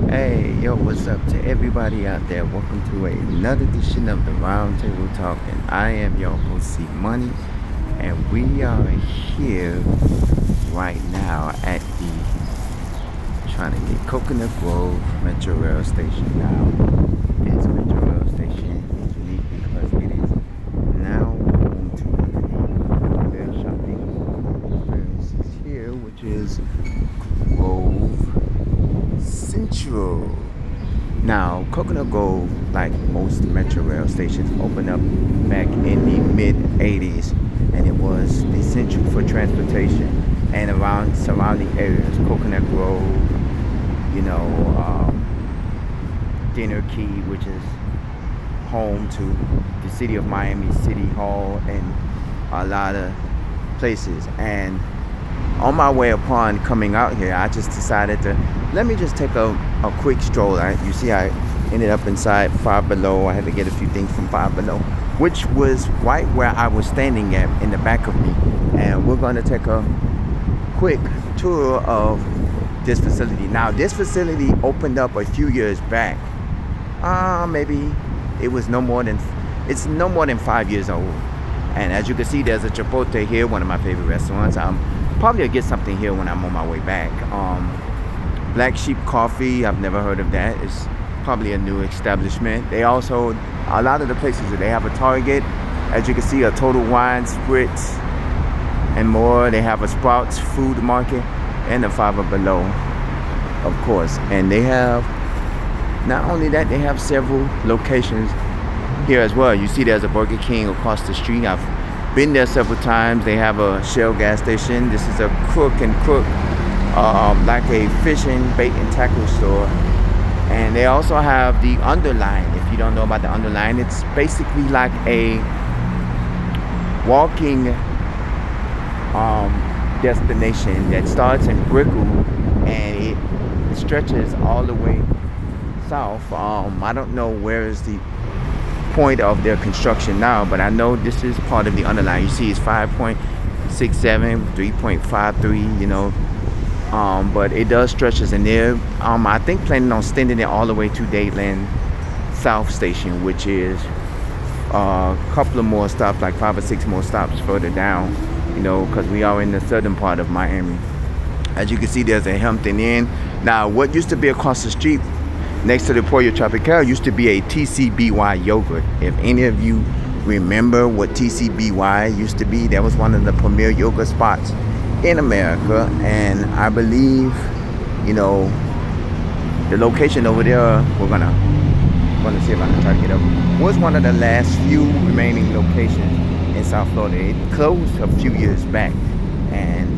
Hey, yo, what's up to everybody out there? Welcome to another edition of the Roundtable Talk, and I am your host, C Money, and we are here right now at the trying to get Coconut Grove Metrorail Station. Now, this Metrorail Station is unique because it is now home to one of the shopping experiences here, which is Grove Central. Now, Coconut Grove, like most metro rail stations, opened up back in the mid 80s, and it was essential for transportation and around surrounding areas. Coconut Grove, you know, Dinner Key, which is home to the city of Miami City Hall and a lot of places. And on my way upon coming out here, I just decided to let me just take a quick stroll. You see, I ended up inside Five Below. I had to get a few things from Five Below, which was right where I was standing at in the back of me. And we're going to take a quick tour of this facility. Now, this facility opened up a few years back. Maybe it was it's no more than 5 years old. And as you can see, there's a Chipotle here, one of my favorite restaurants. Probably I'll get something here when I'm on my way back. Black Sheep Coffee, I've never heard of that. It's probably a new establishment. They also, a lot of the places that they have a Target, as you can see, a Total Wine, Spritz, and more. They have a Sprouts Food Market and a Five Below, of course. And they have, not only that, they have several locations here as well. You see there's a Burger King across the street. I've been there several times. They have a Shell gas station. This is a Crook and Crook, like a fishing bait and tackle store. And they also have the Underline. If you don't know about the Underline, it's basically like a walking destination that starts in Brickell and it stretches all the way south. I don't know where is the point of their construction now, but I know this is part of the Underline. You see it's 5.67, 3.53, but it does stretches, and they're I think planning on extending it all the way to Dadeland South Station, which is a couple of more stops, like 5 or 6 more stops further down, because we are in the southern part of Miami. As you can see, there's a Hampton Inn. Now, what used to be across the street next to the Pollo Tropical used to be a TCBY yogurt. If any of you remember what TCBY used to be, that was one of the premier yogurt spots in America. And I believe, the location over there, we're gonna see if I can try to get up, was one of the last few remaining locations in South Florida. It closed a few years back, and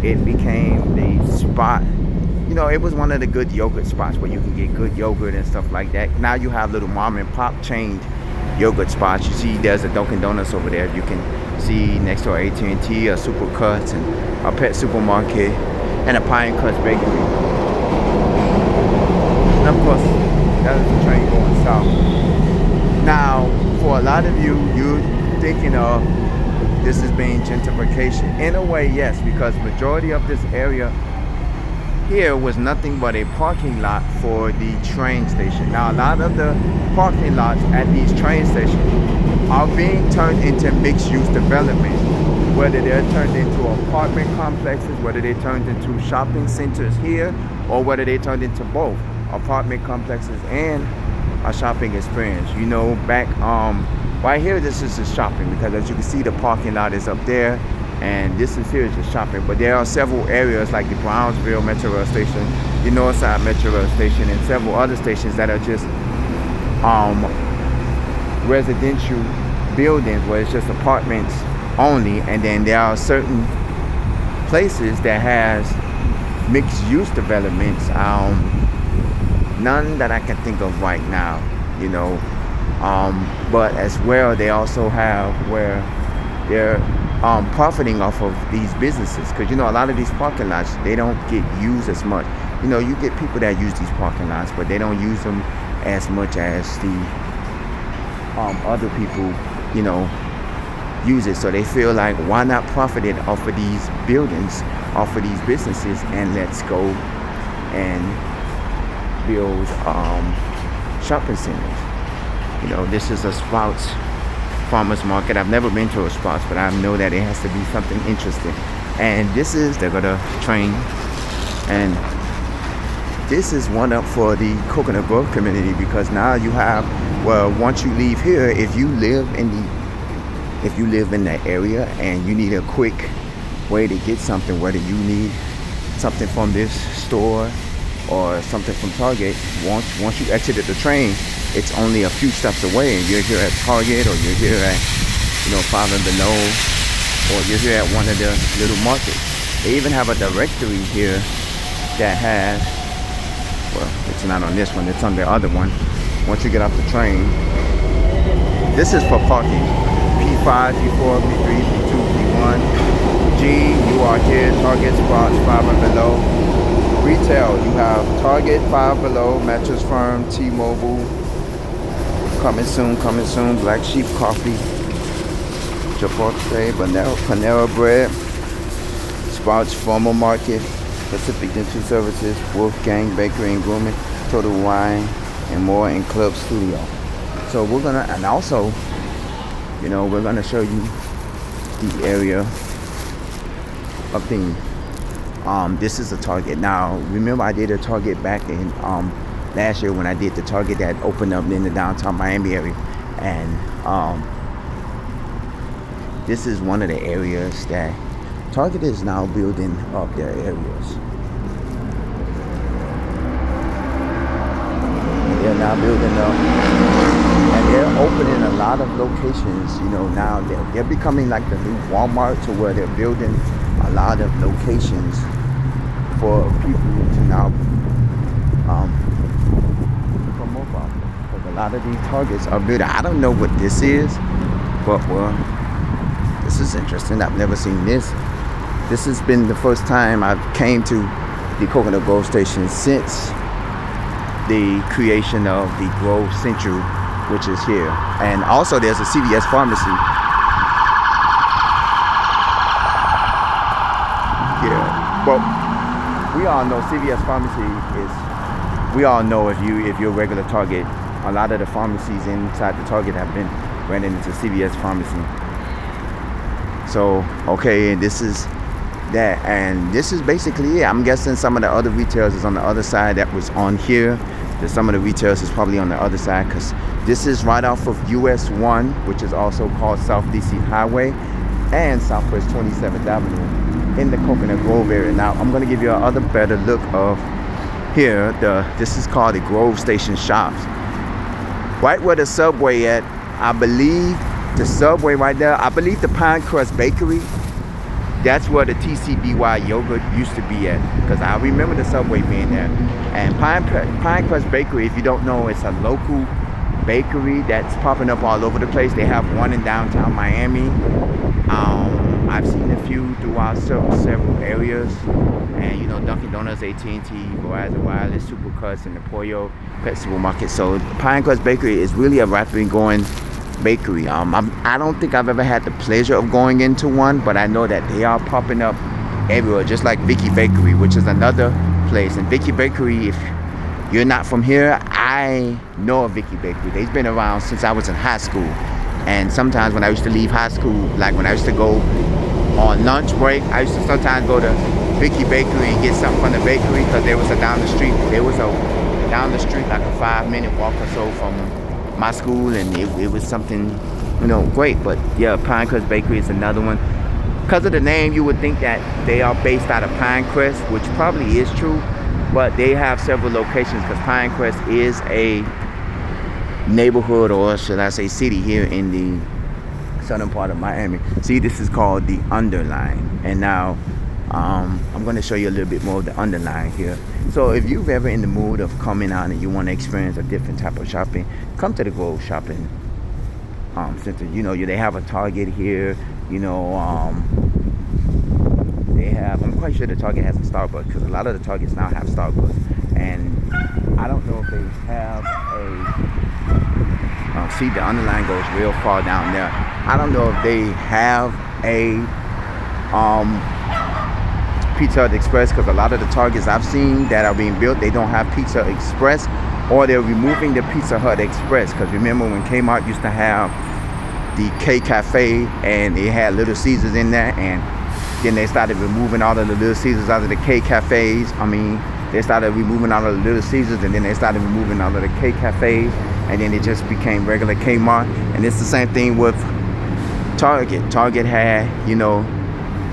it became the spot. It was one of the good yogurt spots where you can get good yogurt and stuff like that. Now you have little mom and pop chain yogurt spots. You see there's a Dunkin' Donuts over there. You can see next to AT&T, a Supercuts, and a pet supermarket, and a Pine Cuts bakery. And of course, that is the train going south. Now, for a lot of you, you're thinking of this as being gentrification. In a way, yes, because majority of this area here was nothing but a parking lot for the train station. Now, a lot of the parking lots at these train stations are being turned into mixed-use development, whether they're turned into apartment complexes, whether they're turned into shopping centers here, or whether they're turned into both apartment complexes and a shopping experience. Back right here, this is just shopping, because as you can see, the parking lot is up there, and this is here is just shopping. But there are several areas like the Brownsville Metro Rail Station, the Northside Metro Rail Station, and several other stations that are just residential buildings where it's just apartments only. And then there are certain places that has mixed use developments, none that I can think of right now, but as well they also have where they're profiting off of these businesses, because a lot of these parking lots, they don't get used as much. You get people that use these parking lots, but they don't use them as much as the other people use it. So they feel like, why not profit it off of these buildings, off of these businesses, and let's go and build shopping centers. You know, this is a Sprouts farmers market. I've never been to a Sprouts, but I know that it has to be something interesting. And they're gonna train, and this is one up for the Coconut Grove community, because now you have, well, once you leave here, if you live in that area and you need a quick way to get something, whether you need something from this store or something from Target, once you exited the train, it's only a few steps away, and you're here at Target, or you're here at, you know, Five and Below, or you're here at one of the little markets. They even have a directory here that has, well, it's not on this one, it's on the other one. Once you get off the train, this is for parking. P5, P4, P3, P2, P1. G, you are here, Target, Sprouts, Five and Below. Retail, you have Target, Five Below, Mattress Firm, T-Mobile, coming soon, Black Sheep Coffee, Chipotle, Panera Bread, Sprouts Formal Market, Pacific Dental Services, Wolfgang Bakery and Grooming, Total Wine, and more, in Club Studio. So we're gonna, and also, you know, we're gonna show you the area of things. This is a Target. Now, remember I did a Target back in last year when I did the Target that opened up in the downtown Miami area, and this is one of the areas that Target is now building up their areas. They're now building up, and they're opening a lot of locations. You know, now they're becoming like the new Walmart, to where they're building a lot of locations for people to now promote from. Because a lot of these Targets are built. I don't know what this is, but well, this is interesting. I've never seen this. This has been the first time I've came to the Coconut Grove station since the creation of the Grove Central, which is here. And also there's a CVS pharmacy here. But we all know CVS pharmacy is, we all know if you're a regular Target, a lot of the pharmacies inside the Target have been running into CVS pharmacy. So, okay, and this is that, and this is basically it. I'm guessing some of the other retailers is on the other side that was on here. There's some of the retailers is probably on the other side, because this is right off of US 1, which is also called South DC Highway, and Southwest 27th Avenue in the Coconut Grove area. Now, I'm going to give you another better look of here. This is called the Grove Station Shops. Right where the subway at, I believe, the subway right there, I believe the Pinecrest Bakery, that's where the TCBY yogurt used to be at, because I remember the subway being there. And Pinecrest Bakery, if you don't know, it's a local bakery that's popping up all over the place. They have one in downtown Miami. I've seen a few throughout several areas, and you know, Dunkin' Donuts, AT&T, Verizon Wireless, Supercuts, and the Pollo Pet Supermarket. So Pinecrest Bakery is really a rapidly going bakery. I don't think I've ever had the pleasure of going into one, but I know that they are popping up everywhere, just like Vicky Bakery, which is another place. And Vicky Bakery, if you're not from here, I know of Vicky Bakery. They've been around since I was in high school. And sometimes when I used to leave high school, like when I used to go on lunch break, I used to sometimes go to Vicky Bakery and get something from the bakery, because there was a down the street like a 5-minute walk or so from my school, and it was something, you know, great. But yeah, Pinecrest Bakery is another one. Because of the name, you would think that they are based out of Pinecrest, which probably is true, but they have several locations, because Pinecrest is a neighborhood, or should I say city, here in the southern part of Miami. See, this is called the Underline, and now I'm going to show you a little bit more of the Underline here. So if you've ever in the mood of coming out and you want to experience a different type of shopping, come to the Grove Shopping Center. You know, they have a Target here. You know, they have, I'm quite sure the Target has a Starbucks, because a lot of the Targets now have Starbucks. And I don't know if they have a, see, the Underline goes real far down there. I don't know if they have a Pizza Hut Express, because a lot of the Targets I've seen that are being built, they don't have Pizza Express, or they're removing the Pizza Hut Express. Because remember when Kmart used to have the K Cafe and they had Little Caesars in there, and then they started removing all of the Little Caesars out of the K Cafes. I mean, they started removing all of the Little Caesars, and then they started removing all of the K Cafes, and then it just became regular Kmart. And it's the same thing with Target. Target had, you know,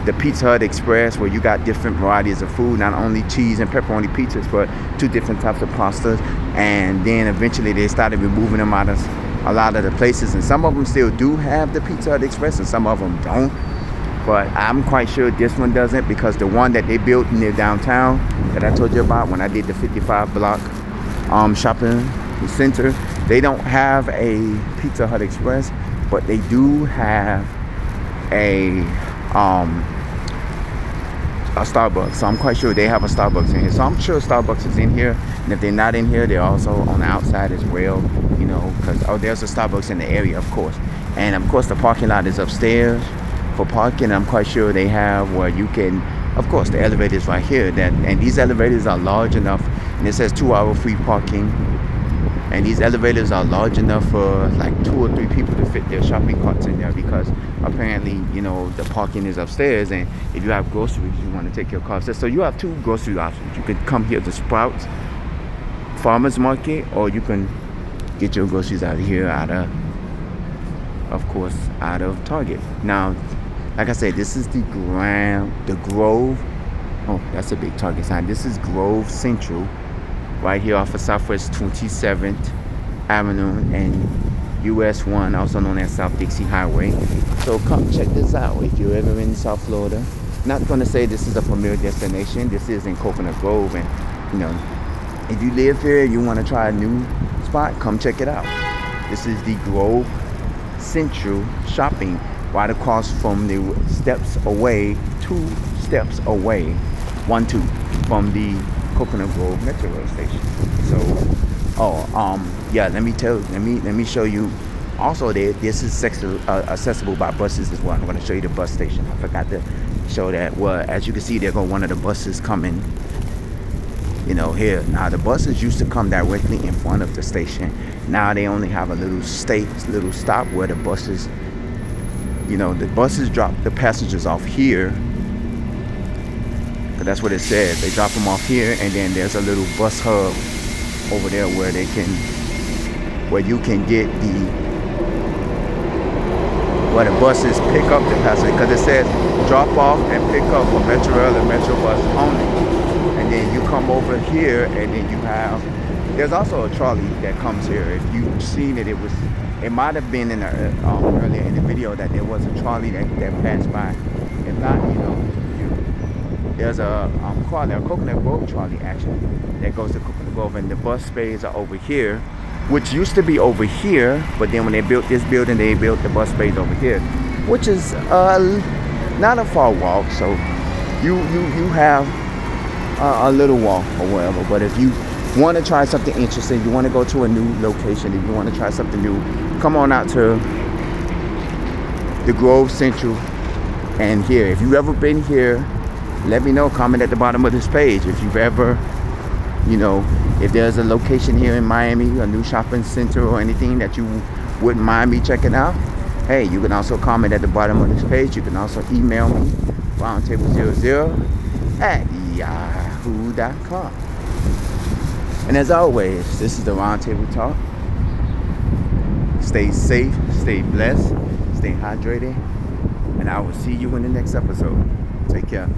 the Pizza Hut Express, where you got different varieties of food, not only cheese and pepperoni pizzas, but 2 different types of pastas. And then eventually they started removing them out of a lot of the places, and some of them still do have the Pizza Hut Express and some of them don't. But I'm quite sure this one doesn't, because the one that they built near downtown that I told you about when I did the 55 block shopping center, they don't have a Pizza Hut Express, but they do have a Starbucks. So I'm quite sure they have a Starbucks in here. So I'm sure Starbucks is in here, and if they're not in here, they're also on the outside as well, you know, because there's a Starbucks in the area, of course. And of course the parking lot is upstairs for parking. I'm quite sure they have where you can, of course, the elevators right here, and these elevators are large enough, and it says 2-hour free parking. And these elevators are large enough for like 2 or 3 people to fit their shopping carts in there, because apparently, you know, the parking is upstairs, and if you have groceries, you want to take your car upstairs. So you have 2 grocery options. You could come here to Sprouts Farmers Market, or you can get your groceries out of here, out of Target. Now, like I said, this is the Grove. Oh, that's a big Target sign. This is Grove Central, right here off of Southwest 27th Avenue and US 1, also known as South Dixie Highway. So come check this out if you're ever in South Florida. Not going to say this is a premier destination. This is in Coconut Grove, and you know, if you live here and you want to try a new spot, come check it out. This is the Grove Central Shopping, right across from the 2 steps away, 1-2 from the Coconut Grove metrorail station. So, yeah, let me show you. Also, this is accessible by buses as well. I'm going to show you the bus station. I forgot to show that. Well, as you can see, there go one of the buses coming, you know, here. Now, the buses used to come directly in front of the station. Now they only have a little stop where the buses, you know, the buses drop the passengers off here. But that's what it says. They drop them off here, and then there's a little bus hub over there where you can get where the buses pick up the passengers, because it says drop off and pick up for metrorail and metro bus only. And then you come over here, and then you have, there's also a trolley that comes here. If you've seen it, it might have been in earlier in the video that there was a trolley that passed by. If not, you know, there's a Coconut Grove trolley actually that goes to Coconut Grove, and the bus bays are over here, which used to be over here, but then when they built this building, they built the bus bays over here, which is not a far walk. So you have a little walk or whatever. But if you want to try something interesting, you want to go to a new location, if you want to try something new, come on out to the Grove Central. And here, if you've ever been here, let me know. Comment at the bottom of this page if you've ever, you know, if there's a location here in Miami, a new shopping center or anything that you wouldn't mind me checking out. Hey, you can also comment at the bottom of this page. You can also email me, roundtable00@yahoo.com. And as always, this is the Roundtable Talk. Stay safe, stay blessed, stay hydrated, and I will see you in the next episode. Take care.